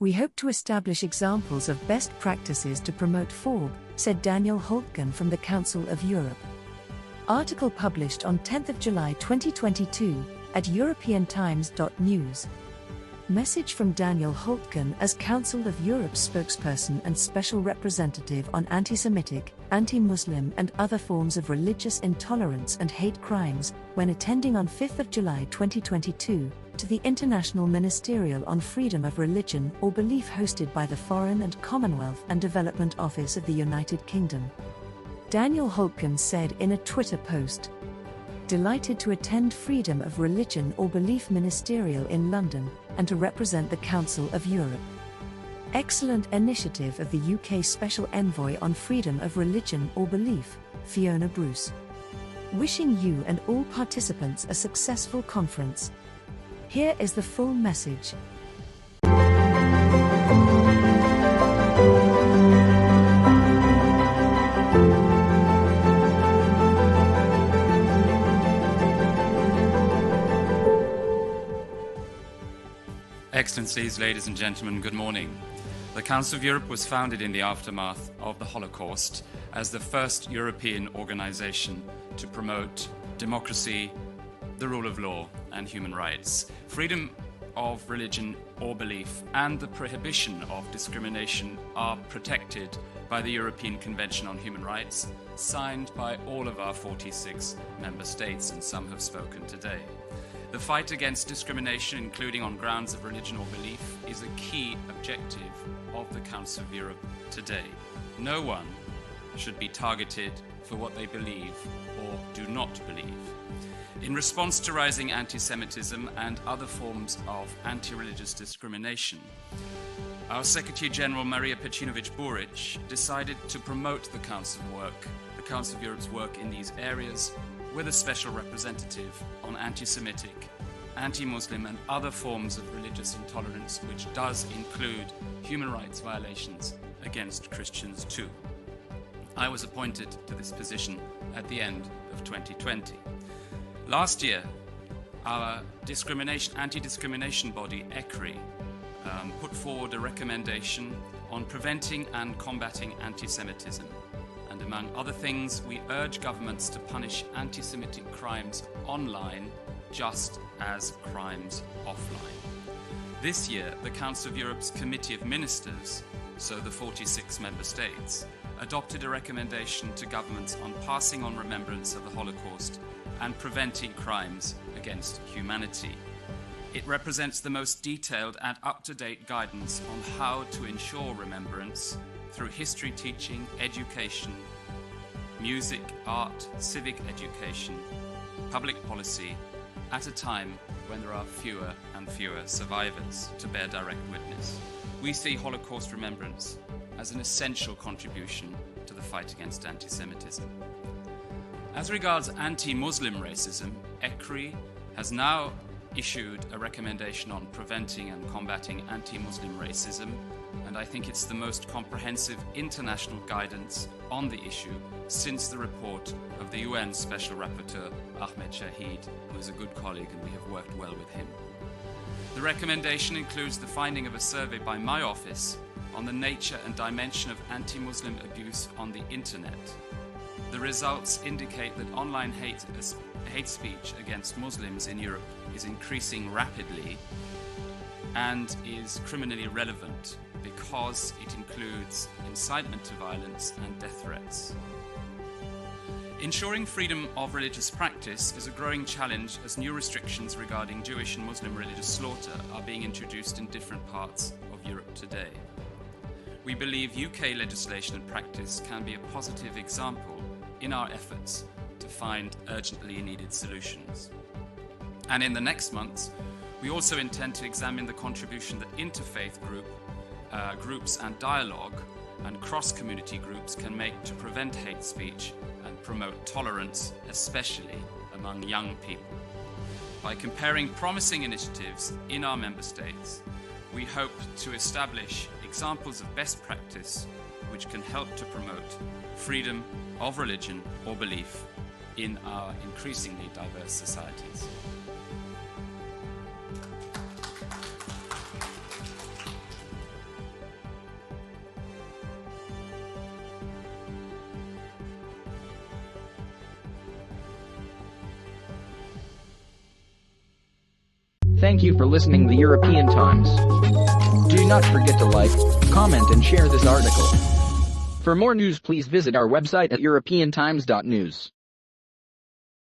We hope to establish examples of best practices to promote FoRB, said Daniel Holtgen from the Council of Europe. Article published on 10 July 2022 at europeantimes.news. Message from Daniel Holtgen as Council of Europe's Spokesperson and Special Representative on Anti-Semitic, Anti-Muslim and other forms of religious intolerance and hate crimes, when attending on 5 July 2022, to the International Ministerial on Freedom of Religion or Belief hosted by the Foreign and Commonwealth and Development Office of the United Kingdom. Daniel Holtgen said in a Twitter post, "Delighted to attend Freedom of Religion or Belief Ministerial in London, and to represent the Council of Europe. Excellent initiative of the UK Special Envoy on Freedom of Religion or Belief, Fiona Bruce. Wishing you and all participants a successful conference." Here is the full message. Excellencies, ladies and gentlemen, good morning. The Council of Europe was founded in the aftermath of the Holocaust as the first European organization to promote democracy, the rule of law, and human rights. Freedom of religion or belief and the prohibition of discrimination are protected by the European Convention on Human Rights, signed by all of our 46 member states, and some have spoken today. The fight against discrimination, including on grounds of religion or belief, is a key objective of the Council of Europe today. No one should be targeted for what they believe or do not believe. In response to rising anti-Semitism and other forms of anti-religious discrimination, our Secretary-General Maria Pecinovic-Buric decided to promote the Council of Europe's work in these areas with a special representative on anti-Semitic, anti-Muslim and other forms of religious intolerance, which does include human rights violations against Christians too. I was appointed to this position at the end of 2020. Last year, our anti-discrimination body, ECRI, put forward a recommendation on preventing and combating anti-Semitism. And among other things, we urge governments to punish anti-Semitic crimes online just as crimes offline. This year, the Council of Europe's Committee of Ministers, so the 46 member states, adopted a recommendation to governments on passing on remembrance of the Holocaust and preventing crimes against humanity. It represents the most detailed and up-to-date guidance on how to ensure remembrance through history teaching, education, music, art, civic education, public policy, at a time when there are fewer and fewer survivors to bear direct witness. We see Holocaust remembrance as an essential contribution to the fight against anti-Semitism. As regards anti-Muslim racism, ECRI has now issued a recommendation on preventing and combating anti-Muslim racism, and I think it's the most comprehensive international guidance on the issue since the report of the UN Special Rapporteur Ahmed Shahid, who is a good colleague and we have worked well with him. The recommendation includes the finding of a survey by my office on the nature and dimension of anti-Muslim abuse on the internet. The results indicate that online hate speech against Muslims in Europe is increasing rapidly and is criminally relevant because it includes incitement to violence and death threats. Ensuring freedom of religious practice is a growing challenge as new restrictions regarding Jewish and Muslim religious slaughter are being introduced in different parts of Europe today. We believe UK legislation and practice can be a positive example in our efforts to find urgently needed solutions. And in the next months, we also intend to examine the contribution that interfaith groups and dialogue and cross-community groups can make to prevent hate speech and promote tolerance, especially among young people. By comparing promising initiatives in our member states, we hope to establish examples of best practice which can help to promote freedom of religion or belief in our increasingly diverse societies. Thank you for listening to the European Times. Do not forget to like, comment and share this article. For more news, please visit our website at europeantimes.news.